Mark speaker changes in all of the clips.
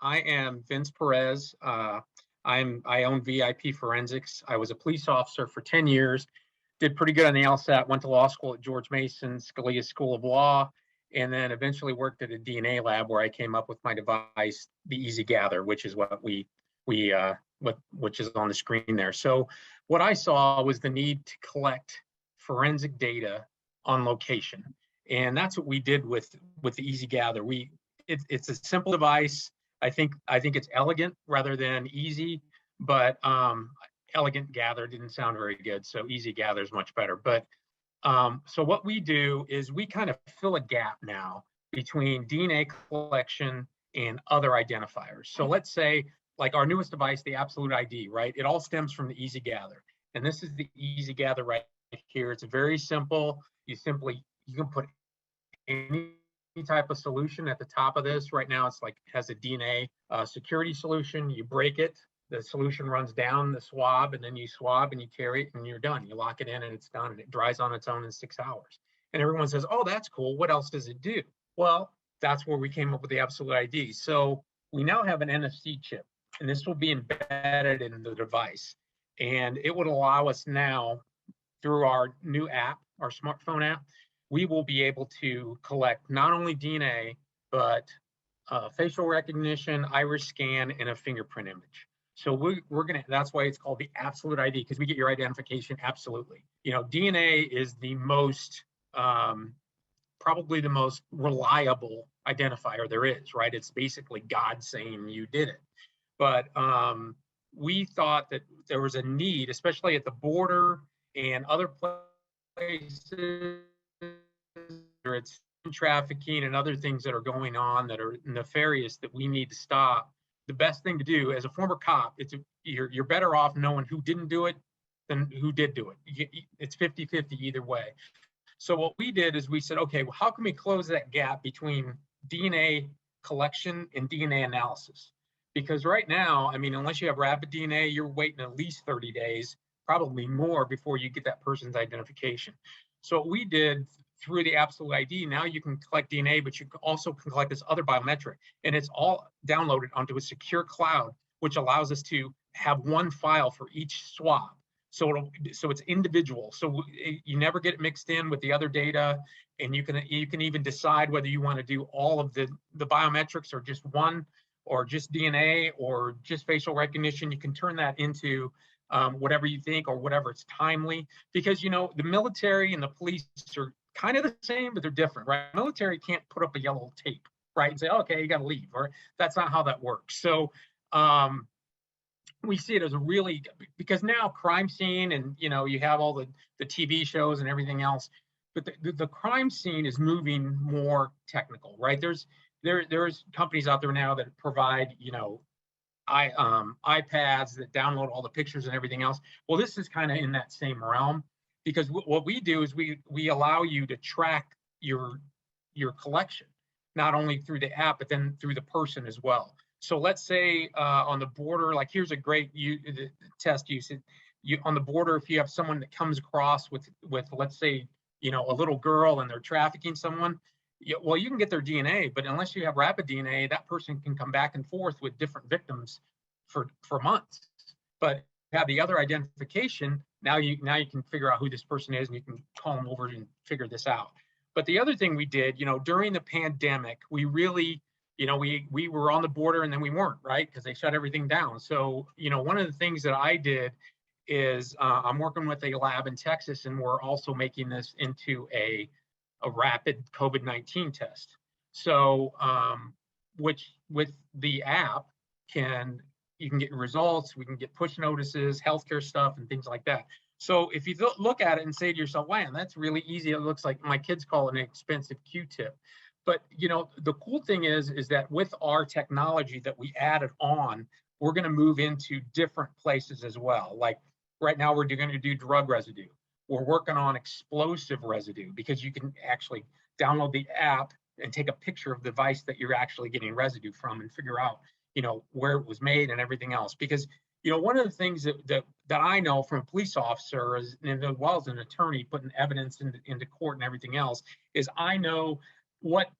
Speaker 1: I am Vince Perez. I own VIP Forensics. I was a police officer for 10 years, did pretty good on the LSAT, went to law school at George Mason Scalia School of Law, and then eventually worked at a DNA lab where I came up with my device, the Easy Gather, which is what which is on the screen there. So what I saw was the need to collect forensic data on location. And that's what we did with the Easy Gather. It's a simple device. I think it's elegant rather than easy, but elegant gather didn't sound very good. So Easy Gather is much better. But so what we do is we kind of fill a gap now between DNA collection and other identifiers. So let's say like our newest device, the Absolute ID, right? It all stems from the Easy Gather. And this is the Easy Gather right here. It's very simple. You can put any type of solution at the top of this. Right now, it's like has a DNA security solution. You break it, the solution runs down the swab, and then you swab and you carry it and you're done. You lock it in and it's done, and it dries on its own in 6 hours. And everyone says, oh, that's cool. What else does it do? Well, that's where we came up with the Absolute ID. So we now have an NFC chip, and this will be embedded in the device. And it would allow us now, through our new app, our smartphone app, we will be able to collect not only DNA, but facial recognition, iris scan, and a fingerprint image. So we're gonna, that's why it's called the Absolute ID, because we get your identification absolutely. You know, DNA is the most, probably the most reliable identifier there is, right? It's basically God saying you did it. But we thought that there was a need, especially at the border and other places, where it's trafficking and other things that are going on that are nefarious that we need to stop. The best thing to do as a former cop, you're better off knowing who didn't do it than who did do it. It's 50-50 either way. So what we did is we said, okay, well, how can we close that gap between DNA collection and DNA analysis? Because right now, I mean, unless you have rapid DNA, you're waiting at least 30 days, probably more, before you get that person's identification. So what we did through the Absolute ID, now you can collect DNA, but you also can collect this other biometric, and it's all downloaded onto a secure cloud, which allows us to have one file for each swab. So it's individual. So you never get it mixed in with the other data, and you can even decide whether you want to do all of the biometrics or just one, or just DNA, or just facial recognition. You can turn that into whatever you think, or whatever it's timely, because, you know, the military and the police are kind of the same, but they're different, right? Military can't put up a yellow tape, right, and say, okay, you got to leave, or that's not how that works. So we see it as a really, because now crime scene, and, you know, you have all the TV shows and everything else, but the crime scene is moving more technical, right? There's companies out there now that provide, you know, iPads that download all the pictures and everything else. Well, this is kind of in that same realm, because what we do is we allow you to track your collection, not only through the app, but then through the person as well. So let's say on the border, like here's a great test use. On the border, if you have someone that comes across with let's say, you know, a little girl and they're trafficking someone, well, you can get their DNA, but unless you have rapid DNA, that person can come back and forth with different victims for months. But have the other identification, now you can figure out who this person is, and you can call them over and figure this out. But the other thing we did, you know, during the pandemic, we really, you know, we were on the border and then we weren't, right? Because they shut everything down. So, you know, one of the things that I did is I'm working with a lab in Texas, and we're also making this into a rapid COVID-19 test. So, which with the app you can get results, we can get push notices, healthcare stuff, and things like that. So if you look at it and say to yourself, wow, that's really easy. It looks like, my kids call it an expensive Q-tip. But, you know, the cool thing is that with our technology that we added on, we're going to move into different places as well. Like right now, we're going to do drug residue. We're working on explosive residue, because you can actually download the app and take a picture of the device that you're actually getting residue from, and figure out, you know, where it was made and everything else. Because, you know, one of the things that I know from a police officer, as well as an attorney putting evidence into court and everything else, is I know what's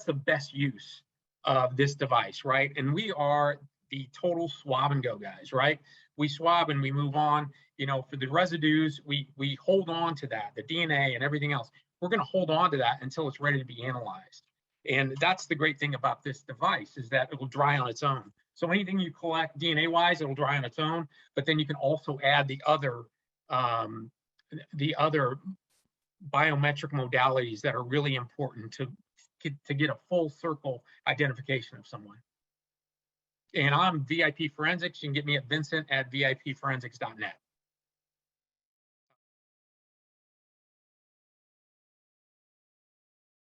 Speaker 1: the best use of this device, right? And we are the total swab and go guys, right? We swab and we move on. You know, for the residues, we hold on to that, the DNA and everything else. We're going to hold on to that until it's ready to be analyzed. And that's the great thing about this device, is that it will dry on its own. So anything you collect DNA wise, it'll dry on its own. But then you can also add um, the other biometric modalities that are really important to get a full circle identification of someone. And I'm VIP Forensics. You can get me at Vincent at VIPforensics.net.